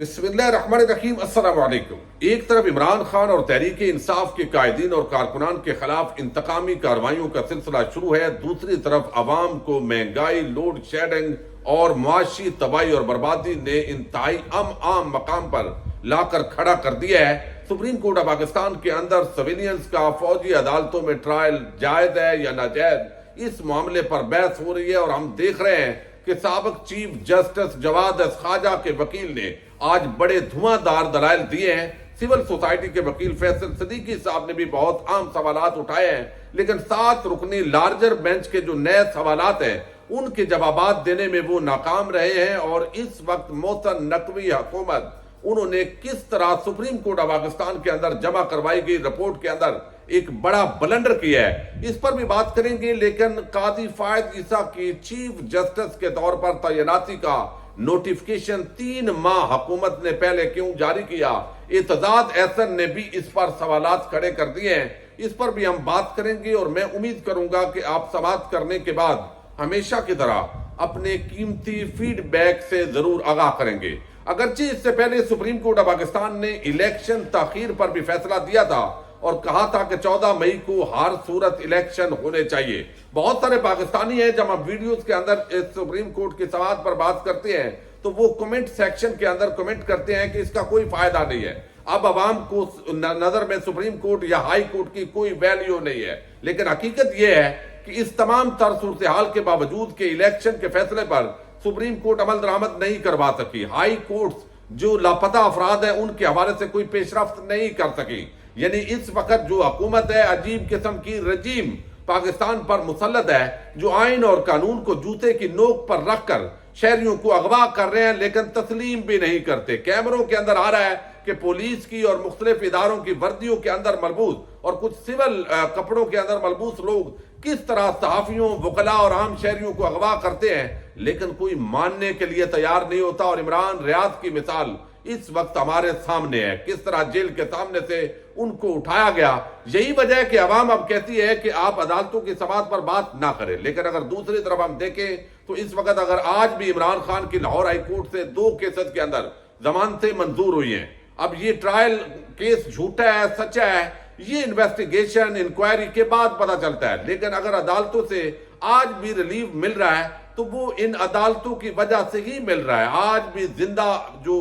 بسم اللہ الرحمن الرحیم السلام علیکم۔ ایک طرف عمران خان اور تحریک انصاف کے قائدین اور کارکنان کے خلاف انتقامی کارروائیوں کا سلسلہ شروع ہے، دوسری طرف عوام کو مہنگائی، لوڈ شیڈنگ اور معاشی تباہی اور بربادی نے انتہائی عام مقام پر لا کر کھڑا کر دیا ہے۔ سپریم کورٹ آف پاکستان کے اندر سویلینز کا فوجی عدالتوں میں ٹرائل جائز ہے یا ناجائز، اس معاملے پر بحث ہو رہی ہے، اور ہم دیکھ رہے ہیں کہ سابق چیف جسٹس جواد خواجہ کے وکیل نے آج بڑے دھواں دار دلائل دیے ہیں۔ سول سوسائٹی کے وکیل فیصل صدیقی صاحب نے بھی بہت عام سوالات اٹھائے ہیں، لیکن 7 رکنی لارجر بینچ کے جو نئے سوالات ہیں ان کے جوابات دینے میں وہ ناکام رہے ہیں۔ اور اس وقت محسن نقوی حکومت انہوں نے کس طرح سپریم کورٹ آف پاکستان کے اندر جمع کروائی گئی رپورٹ کے اندر ایک بڑا بلنڈر کیا ہے، اس پر بھی بات کریں گے۔ لیکن قاضی فائد عیسیٰ کی چیف جسٹس کے طور پر تعیناتی کا نوٹیفکیشن 3 ماہ حکومت نے پہلے کیوں جاری کیا؟ اعتزاز احسن نے بھی اس پر سوالات کھڑے کر دیے ہیں، اس پر بھی ہم بات کریں گے، اور میں امید کروں گا کہ آپ سماعت کرنے کے بعد ہمیشہ کی طرح اپنے قیمتی فیڈ بیک سے ضرور آگاہ کریں گے۔ اگرچہ اس سے پہلے سپریم کورٹ آف پاکستان نے الیکشن تاخیر پر بھی فیصلہ دیا تھا اور کہا تھا کہ 14 مئی کو ہر صورت الیکشن ہونے چاہیے۔ بہت سارے پاکستانی ہیں، جب ہم ویڈیوز کے اندر سپریم کورٹ کی سماعت پر بات کرتے ہیں تو وہ کمنٹ سیکشن کے اندر کمنٹ کرتے ہیں کہ اس کا کوئی فائدہ نہیں ہے، اب عوام کو نظر میں سپریم کورٹ یا ہائی کورٹ کی کوئی ویلیو نہیں ہے۔ لیکن حقیقت یہ ہے کہ اس تمام تر صورتحال کے باوجود کہ الیکشن کے فیصلے پر سپریم کورٹ عمل درآمد نہیں کروا سکی، ہائی کورٹس جو لاپتہ افراد ہیں ان کے حوالے سے کوئی پیش رفت نہیں کر سکی، یعنی اس وقت جو حکومت ہے، عجیب قسم کی رجیم پاکستان پر مسلط ہے، جو آئین اور قانون کو جوتے کی نوک پر رکھ کر شہریوں کو اغوا کر رہے ہیں، لیکن تسلیم بھی نہیں کرتے۔ کیمروں کے اندر آ رہا ہے کہ پولیس کی اور مختلف اداروں کی وردیوں کے اندر ملبوس اور کچھ سول کپڑوں کے اندر ملبوس لوگ کس طرح صحافیوں، وکلاء اور عام شہریوں کو اغوا کرتے ہیں، لیکن کوئی ماننے کے لیے تیار نہیں ہوتا۔ اور عمران ریاض کی مثال اس وقت ہمارے سامنے ہے، کس طرح جیل کے سامنے سے ان کو اٹھایا گیا۔ یہی وجہ ہے کہ عوام اب کہتی ہے کہ آپ عدالتوں کی سماعت پر بات نہ کریں۔ لیکن اگر دوسری طرف ہم دیکھیں تو اس وقت اگر آج بھی عمران خان کی لاہور ہائی کورٹ سے 2 کیسز کے اندر ضمانتیں منظور ہوئی ہیں۔ اب یہ ٹرائل کیس جھوٹا ہے سچا ہے، یہ انویسٹیگیشن انکوائری کے بعد پتہ چلتا ہے، لیکن اگر عدالتوں سے آج بھی ریلیف مل رہا ہے تو وہ ان عدالتوں کی وجہ سے ہی مل رہا ہے۔ آج بھی زندہ جو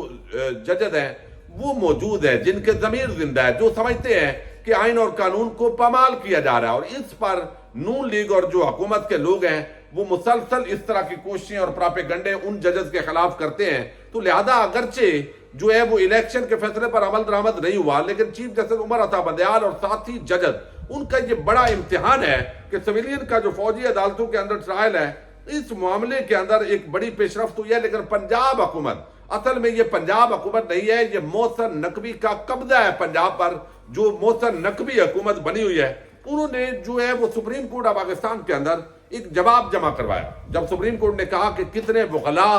ججز ہیں وہ موجود ہیں، جن کے ضمیر زندہ ہے، جو سمجھتے ہیں کہ آئین اور قانون کو پامال کیا جا رہا ہے۔ اور اس پر نون لیگ اور جو حکومت کے لوگ ہیں وہ مسلسل اس طرح کی کوششیں اور پراپیگنڈے ان ججز کے خلاف کرتے ہیں۔ تو لہذا اگرچہ جو ہے وہ الیکشن کے فیصلے پر عمل درآمد نہیں ہوا، لیکن چیف جسٹس عمر عطا بندیال اور ساتھی ججز ان کا یہ بڑا امتحان ہے کہ سویلین کا جو فوجی عدالتوں کے اندر ٹرائل ہے، اس معاملے کے اندر ایک بڑی پیش رفت ہوئی ہے۔ لیکن پنجاب حکومت، اصل میں یہ پنجاب حکومت نہیں ہے، یہ محسن نقوی کا قبضہ ہے پنجاب پر۔ جو محسن نقوی حکومت بنی ہوئی ہے، انہوں نے جو ہے وہ سپریم کورٹ آف پاکستان کے اندر ایک جواب جمع کروایا، جب سپریم کورٹ نے کہا کہ کتنے وکلاء،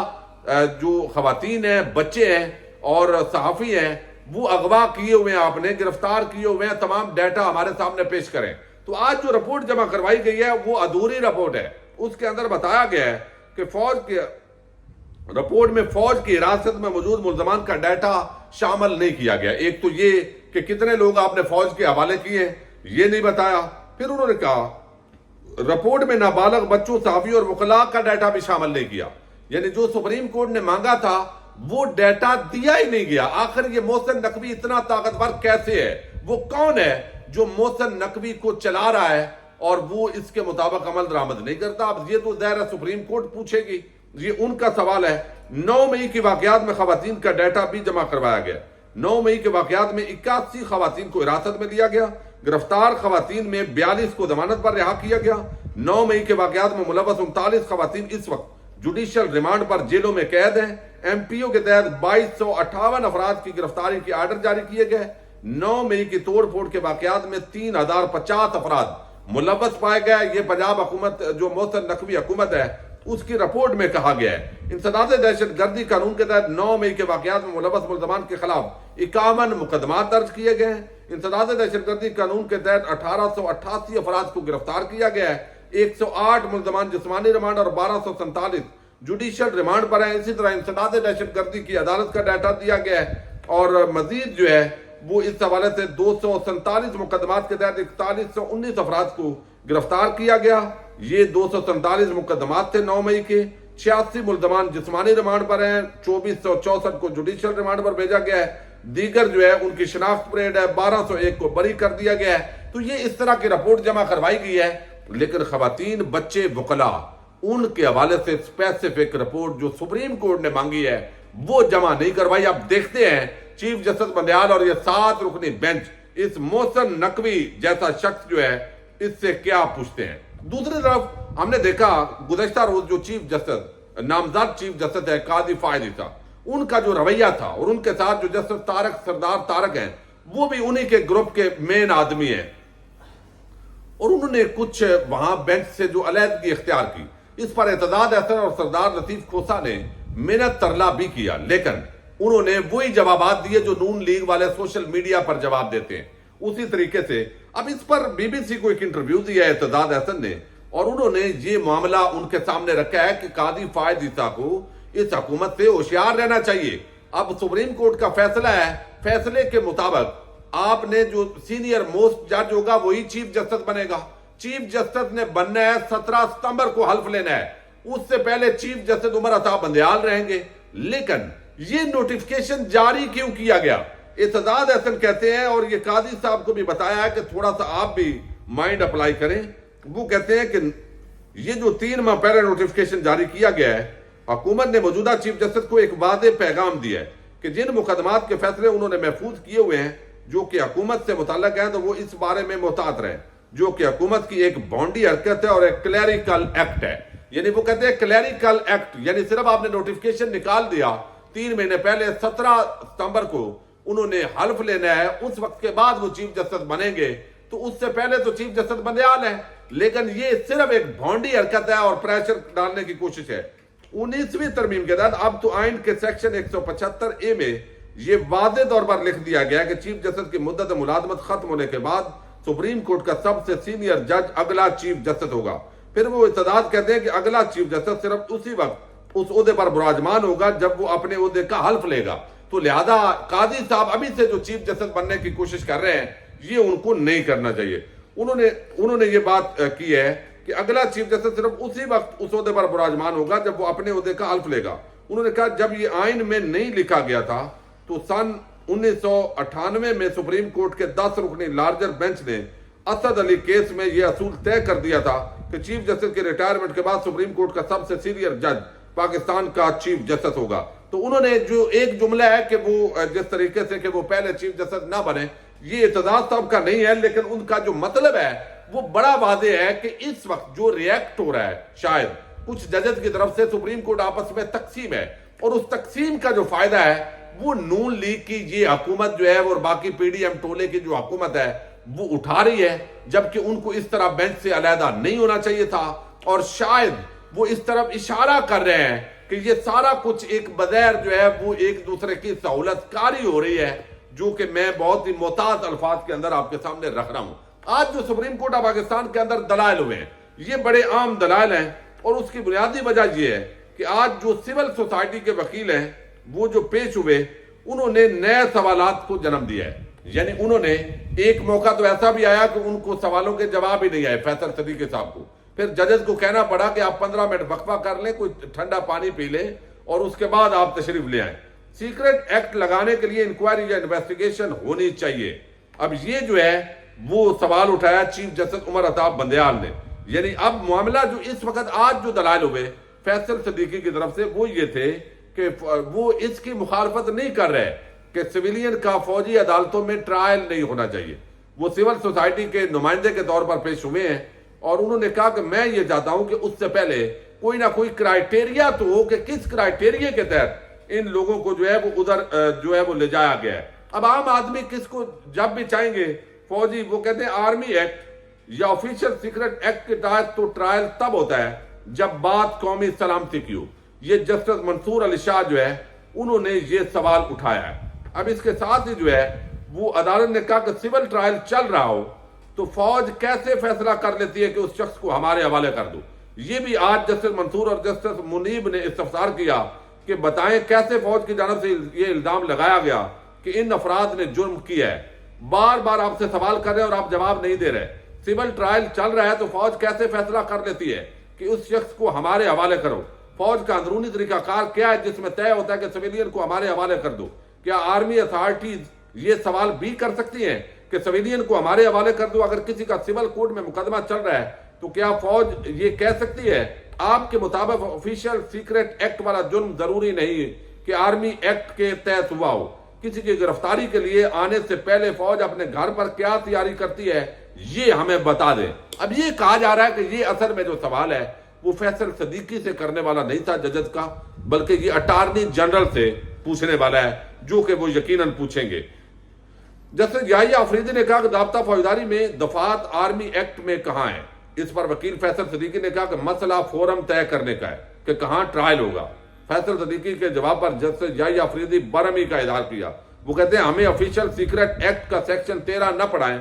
جو خواتین ہیں، بچے ہیں اور صحافی ہیں، وہ اغوا کیے ہوئے ہیں، آپ نے گرفتار کیے ہوئے ہیں، تمام ڈیٹا ہمارے سامنے پیش کریں۔ تو آج جو رپورٹ جمع کروائی گئی ہے وہ ادھوری رپورٹ ہے۔ اس کے اندر بتایا گیا ہے کہ فوج کے رپورٹ میں فوج کی حراست میں موجود ملزمان کا ڈیٹا شامل نہیں کیا گیا۔ ایک تو یہ کہ کتنے لوگ آپ نے فوج کے حوالے کیے، یہ نہیں بتایا۔ پھر انہوں نے کہا رپورٹ میں نابالغ بچوں، صحافی اور وکلاء کا ڈیٹا بھی شامل نہیں کیا، یعنی جو سپریم کورٹ نے مانگا تھا وہ ڈیٹا دیا ہی نہیں گیا۔ آخر یہ محسن نقوی اتنا طاقتور کیسے ہے؟ وہ کون ہے جو محسن نقوی کو چلا رہا ہے اور وہ اس کے مطابق عمل درآمد نہیں کرتا؟ اب یہ تو ظاہر سپریم کورٹ پوچھے گی، یہ ان کا سوال ہے۔ 9 مئی کے واقعات میں خواتین کا ڈیٹا بھی جمع کروایا گیا۔ 9 مئی کے واقعات میں 81 خواتین کو حراست میں لیا گیا، گرفتار خواتین میں 42 کو ضمانت پر رہا کیا گیا۔ 9 مئی کے واقعات میں ملوث 39 خواتین اس وقت جوڈیشل ریمانڈ پر جیلوں میں قید ہیں۔ ایم پی او کے تحت 2258 افراد کی گرفتاری کے آرڈر جاری کیے گئے۔ 9 مئی کی توڑ پھوڑ کے واقعات میں 3050 افراد ملوث پائے گئے۔ یہ پنجاب حکومت جو محسن نقوی حکومت ہے اس کی رپورٹ میں کہا گیا ہے۔ انسداد دہشت گردی قانون کے تحت 9 مئی کے واقعات میں ملوث ملزمان کے خلاف 51 مقدمات درج کیے گئے ہیں۔ انسداد دہشت گردی قانون کے تحت 1888 افراد کو گرفتار کیا گیا ہے۔ 108 ملزمان جسمانی ریمانڈ اور 1247 جوڈیشل ریمانڈ پر ہیں. اسی طرح انسداد دہشت گردی کی عدالت کا ڈیٹا دیا گیا ہے اور مزید جو ہے وہ اس حوالے سے 247 مقدمات کے تحت 4119 افراد کو گرفتار کیا گیا. یہ 247 مقدمات تھے 9 مئی کے. 86 ملزمان جسمانی ریمانڈ پر ہیں. 2464 کو جوڈیشل ریمانڈ پر بھیجا گیا ہے. دیگر جو ہے ان کی شناخت پریڈ ہے. 1201 کو بری کر دیا گیا ہے. تو یہ اس طرح کی رپورٹ جمع کروائی گئی ہے. لیکن خواتین، بچے، وکلاء، ان کے حوالے سے اسپیسیفک رپورٹ جو سپریم کورٹ نے مانگی ہے وہ جمع نہیں کروائی. اب دیکھتے ہیں چیف جسٹس بندیال اور یہ 7 رکنی بینچ اس محسن نقوی جیسا شخص جو ہے اس سے کیا پوچھتے ہیں. دوسری طرف ہم نے دیکھا گزشتہ روز جو چیف جسٹس نامزد چیف جسٹس ہے قاضی فائد عیسیٰ، ان کا جو رویہ تھا اور ان کے ساتھ جو جسٹس سردار طارق ہیں وہ بھی انہی کے گروپ کے مین آدمی ہیں اور انہوں نے کچھ وہاں بینچ سے جو علیحدگی اختیار کی. اس پر اعتزاز احسن اور سردار لطیف کھوسہ نے محنت ترلا بھی کیا، لیکن انہوں نے وہی جوابات دیے جو نون لیگ والے سوشل میڈیا پر جواب دیتے ہیں. اسی طریقے سے اب اس پر بی بی سی کو ایک انٹرویو دیا ہے اعتزاز احسن نے اور انہوں نے یہ معاملہ ان کے سامنے رکھا ہے کہ قاضی فائد عیسیٰ کو اس حکومت سے ہوشیار رہنا چاہیے. اب سپریم کورٹ کا فیصلہ ہے، فیصلے کے مطابق آپ نے جو سینئر موسٹ جج ہوگا وہی چیف جسٹس بنے گا. چیف جسٹس نے بننا ہے 17 ستمبر کو حلف لینا ہے. اس سے پہلے چیف جسٹس عمر عطا بندیال رہیں گے. لیکن یہ نوٹیفکیشن جاری کیوں کیا گیا؟ اعتزاز احسن کہتے ہیں اور یہ قاضی صاحب کو بھی بتایا ہے کہ تھوڑا سا آپ بھی مائنڈ اپلائی کریں. وہ کہتے ہیں کہ یہ جو 3 ماہ پہلے نوٹیفکیشن جاری کیا گیا ہے، حکومت نے موجودہ چیف جسٹس کو ایک واضح پیغام دیا ہے کہ جن مقدمات کے فیصلے انہوں نے محفوظ کیے ہوئے ہیں جو کہ حکومت سے متعلق ہیں تو وہ اس بارے میں محتاط رہیں، جو کہ حکومت کی ایک بانڈی حرکت ہے اور ایک کلیریکل ایکٹ ہے. یعنی وہ کہتے ہیں کلیریکل ایکٹ یعنی صرف آپ نے نوٹیفکیشن نکال دیا 3 مہینے پہلے 17 ستمبر کو انہوں نے حلف لینا ہے، اس وقت کے بعد وہ چیف جسٹس بنیں گے. تو اس سے پہلے تو چیف جسٹس بندیال ہے، لیکن یہ صرف ایک بھونڈی حرکت ہے اور پریشر ڈالنے کی کوشش ہے. 19ویں ترمیم کے تحت اب تو آئین کے سیکشن 175A میں یہ واضح طور پر لکھ دیا گیا کہ چیف جسٹس کی مدت ملازمت ختم ہونے کے بعد سپریم کورٹ کا سب سے سینئر جج اگلا چیف جسٹس ہوگا. پھر وہ اعتزاز کہتے ہیں کہ اگلا چیف جسٹس صرف اسی وقت اس عہدے پر براجمان ہوگا جب وہ اپنے عہدے کا حلف لے گا. تو لہذا قاضی صاحب ابھی سے جو چیف جسٹس بننے کی کوشش کر رہے ہیں یہ ان کو نہیں کرنا چاہیے. انہوں نے یہ بات کی ہے کہ اگلا چیف جسٹس صرف اسی وقت اس عہدے پر براجمان ہوگا جب وہ اپنے عہدے کا حلف لے گا. انہوں نے کہا جب یہ آئین میں نہیں لکھا گیا تھا تو سن 1998 میں سپریم کورٹ کے 10 رکنی لارجر بینچ نے اسد علی کیس میں یہ اصول طے کر دیا تھا کہ چیف جسٹس کے ریٹائرمنٹ کے بعد سپریم کورٹ کا سب سے سینئر جج پاکستان کا چیف جسٹس ہوگا. تو انہوں نے جو ایک جملہ ہے کہ وہ جس طریقے سے کہ وہ پہلے چیف جسٹس نہ بنے، یہ اعتزاز صاحب کا نہیں ہے، لیکن ان کا جو مطلب ہے وہ بڑا واضح ہے کہ اس وقت جو ریئیکٹ ہو رہا ہے شاید کچھ ججز کی طرف سے سپریم کورٹ آپس میں تقسیم ہے اور اس تقسیم کا جو فائدہ ہے وہ نون لیگ کی یہ حکومت جو ہے اور باقی پی ڈی ایم ٹولے کی جو حکومت ہے وہ اٹھا رہی ہے، جبکہ ان کو اس طرح بینچ سے علیحدہ نہیں ہونا چاہیے تھا. اور شاید وہ اس طرف اشارہ کر رہے ہیں کہ یہ سارا کچھ ایک بظاہر جو ہے وہ ایک دوسرے کی سہولت کاری ہو رہی ہے، جو کہ میں بہت ہی محتاط الفاظ کے اندر آپ کے سامنے رکھ رہا ہوں. آج جو سپریم کورٹ آف پاکستان کے اندر دلائل ہوئے ہیں یہ بڑے عام دلائل ہیں اور اس کی بنیادی وجہ یہ ہے کہ آج جو سول سوسائٹی کے وکیل ہیں وہ جو پیش ہوئے انہوں نے نئے سوالات کو جنم دیا ہے. یعنی انہوں نے ایک موقع تو ایسا بھی آیا کہ ان کو سوالوں کے جواب ہی نہیں آئے فیصل صدیقی صاحب کو. پھر ججز کو کہنا پڑا کہ آپ 15 منٹ وقفہ کر لیں، کوئی ٹھنڈا پانی پی لیں اور اس کے بعد آپ تشریف لے آئیں. سیکرٹ ایکٹ لگانے کے لیے انکوائری یا انویسٹیگیشن ہونی چاہیے. اب یہ جو ہے وہ سوال اٹھایا چیف جسٹس عمر عطا بندیال نے. یعنی اب معاملہ جو اس وقت آج جو دلائل ہوئے فیصل صدیقی کی طرف سے وہ یہ تھے کہ وہ اس کی مخالفت نہیں کر رہے کہ سویلین کا فوجی عدالتوں میں ٹرائل نہیں ہونا چاہیے. وہ سول سوسائٹی کے نمائندے کے طور پر پیش ہوئے ہیں اور انہوں نے کہا کہ میں یہ چاہتا ہوں کہ اس سے پہلے کوئی نہ کوئی کرائیٹیریا تو ہو کہ کس کرائیٹیریا کے تحت ان لوگوں کو جو ہے وہ ادھر جو ہے وہ لے جایا گیا ہے. اب عام آدمی کس کو جب بھی چاہیں گے فوجی، وہ کہتے ہیں آرمی ایکٹ یا آفیشل سیکرٹ ایکٹ کے تحت تو ٹرائل تب ہوتا ہے جب بات قومی سلامتی کی ہو. یہ جسٹس منصور علی شاہ جو ہے انہوں نے یہ سوال اٹھایا ہے. اب اس کے ساتھ ہی جو ہے وہ عدالت نے کہا کہ سول ٹرائل چل رہا ہو تو فوج کیسے فیصلہ کر لیتی ہے کہ اس شخص کو ہمارے حوالے کر دو. یہ بھی آج جسٹس منصور اور جسٹس منیب نے استفسار کیا کہ بتائیں کیسے فوج کی جانب سے یہ الزام لگایا گیا کہ ان افراد نے جرم کیا ہے. بار بار آپ سے سوال کر رہے ہیں اور آپ جواب نہیں دے رہے. سول ٹرائل چل رہا ہے تو فوج کیسے فیصلہ کر لیتی ہے کہ اس شخص کو ہمارے حوالے کرو؟ فوج کا اندرونی طریقہ کار کیا ہے جس میں طے ہوتا ہے کہ سویلین کو ہمارے حوالے کر دو؟ کیا آرمی اتھارٹیز یہ سوال بھی کر سکتی ہیں کہ سویلین کو ہمارے حوالے کر دو؟ اگر کسی کا سول کورٹ میں مقدمہ چل رہا ہے تو کیا فوج یہ کہہ سکتی ہے؟ آپ کے مطابق آفیشیل سیکرٹ ایکٹ والا جرم ضروری نہیں کہ آرمی ایکٹ کے تحت ہوا ہو. کسی کی گرفتاری کے لیے آنے سے پہلے فوج اپنے گھر پر کیا تیاری کرتی ہے یہ ہمیں بتا دیں. اب یہ کہا جا رہا ہے کہ یہ اصل میں جو سوال ہے وہ فیصل صدیقی سے کرنے والا نہیں تھا ججز کا، بلکہ یہ اٹارنی جنرل سے پوچھنے والا ہے، جو کہ وہ یقیناً پوچھیں گے. جسٹس یحییٰ آفریدی نے کہا کہ ضابطہ فوجداری میں دفعات آرمی ایکٹ میں کہاں ہیں؟ اس پر وکیل فیصل صدیقی نے کہا کہ مسئلہ فورم طے کرنے کا ہے کہ کہاں ٹرائل ہوگا. فیصل صدیقی کے جواب پر جسٹس یحییٰ آفریدی برہمی کا اظہار کیا. وہ کہتے ہیں ہمیں آفیشیل سیکرٹ ایکٹ کا سیکشن 13 نہ پڑھائیں.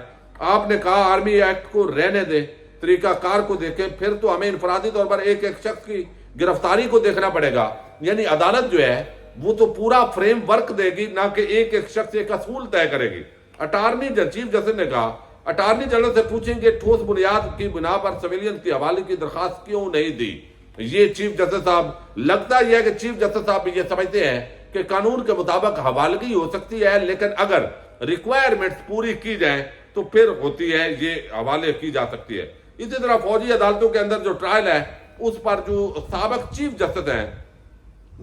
آپ نے کہا آرمی ایکٹ کو رہنے دیں، طریقہ کار کو دیکھیں، پھر تو ہمیں انفرادی طور پر ایک ایک شخص کی گرفتاری کو دیکھنا پڑے گا. یعنی عدالت جو ہے وہ تو پورا فریم ورک دے گی، نہ کہ ایک ایک شخص ایک اصول طے کرے گی. اٹارنی چیف جسٹس نے کہا اٹارنی جنرل سے پوچھیں کہ ٹھوس بنیاد کی بنا پر سویلین کی حوالے کی درخواست کیوں نہیں دی. یہ چیف جسٹس صاحب، لگتا یہ ہے کہ چیف جسٹس صاحب یہ سمجھتے ہیں کہ قانون کے مطابق حوالگی ہو سکتی ہے، لیکن اگر ریکوائرمنٹس پوری کی جائیں تو پھر ہوتی ہے یہ حوالے کی جا سکتی ہے. اسی طرح فوجی عدالتوں کے اندر جو ٹرائل ہے اس پر جو سابق چیف جسٹس ہیں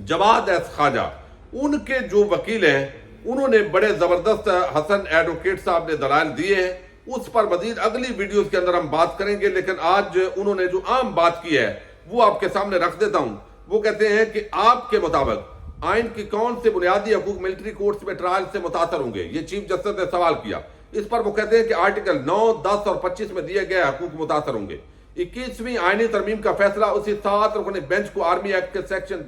جواد ایس خواجہ، ان کے جو وکیل ہیں انہوں نے بڑے زبردست حسن ایڈوکیٹ صاحب نے دلائل دیے ہیں. اس پر مزید اگلی ویڈیوز کے اندر ہم بات کریں گے، لیکن آج انہوں نے جو عام بات کی ہے وہ آپ کے سامنے رکھ دیتا ہوں. وہ کہتے ہیں کہ آپ کے مطابق آئین کی کون سے بنیادی حقوق ملٹری کورٹس میں ٹرائل سے متاثر ہوں گے؟ یہ چیف جسٹس نے سوال کیا. اس پر وہ کہتے ہیں کہ آرٹیکل 9، 10 اور 25 میں دیے گئے حقوق متاثر ہوں گے. 21ویں آئینی ترمیم کا فیصلہ اسی 7 رکنی بینچ کو آرمی ایکٹ کے سیکشن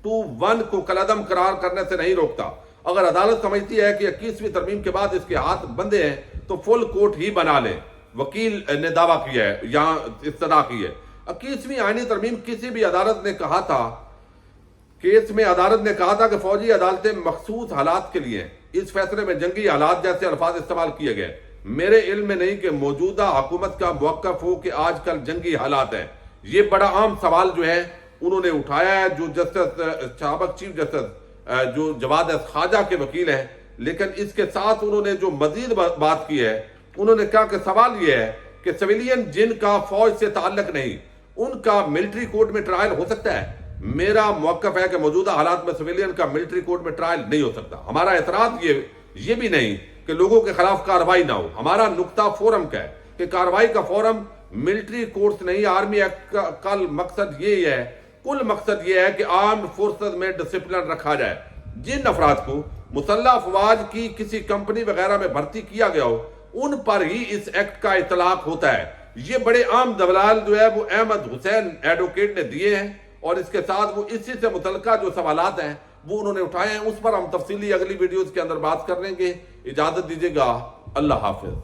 2(1) کو کالعدم قرار کرنے سے نہیں روکتا. اگر عدالت سمجھتی ہے کہ 21ویں ترمیم کے بعد اس کے ہاتھ بندے ہیں تو فل کورٹ ہی بنا لیں. وکیل نے دعویٰ کیا ہے، یہاں استدعا کی ہے. 21ویں آئینی ترمیم کسی بھی عدالت نے کہا تھا، کیس میں عدالت نے کہا تھا کہ فوجی عدالتیں مخصوص حالات کے لیے ہیں. اس فیصلے میں جنگی حالات جیسے الفاظ استعمال کیے گئے. میرے علم میں نہیں کہ موجودہ حکومت کا موقف ہو کہ آج کل جنگی حالات ہیں. یہ بڑا عام سوال جو ہے انہوں نے اٹھایا ہے، جو جسٹس سابق چیف جسٹس جو جواد ایس خواجہ کے وکیل ہیں. لیکن اس کے ساتھ انہوں نے جو مزید بات کی ہے، انہوں نے کہا کہ سوال یہ ہے کہ سویلین جن کا فوج سے تعلق نہیں ان کا ملٹری کورٹ میں ٹرائل ہو سکتا ہے. میرا موقف ہے کہ موجودہ حالات میں سویلین کا ملٹری کورٹ میں ٹرائل نہیں ہو سکتا. ہمارا اعتراض یہ بھی نہیں کہ لوگوں کے خلاف کارروائی نہ ہو. ہمارا نقطہ فورم کا ہے کہ کارروائی کا فورم ملٹری کورٹس نہیں، آرمی ایکٹ کا. کل مقصد یہ ہے، کل مقصد یہ ہے کہ آرمڈ فورسز میں ڈسپلن رکھا جائے. جن افراد کو مسلح افواج کی کسی کمپنی وغیرہ میں بھرتی کیا گیا ہو ان پر ہی اس ایکٹ کا اطلاق ہوتا ہے. یہ بڑے عام دلائل جو ہے وہ احمد حسین ایڈوکیٹ نے دیے ہیں، اور اس کے ساتھ وہ اسی سے متعلقہ جو سوالات ہیں وہ انہوں نے اٹھائے ہیں. اس پر ہم تفصیلی اگلی ویڈیوز کے اندر بات کر لیں گے. اجازت دیجیے گا. اللہ حافظ.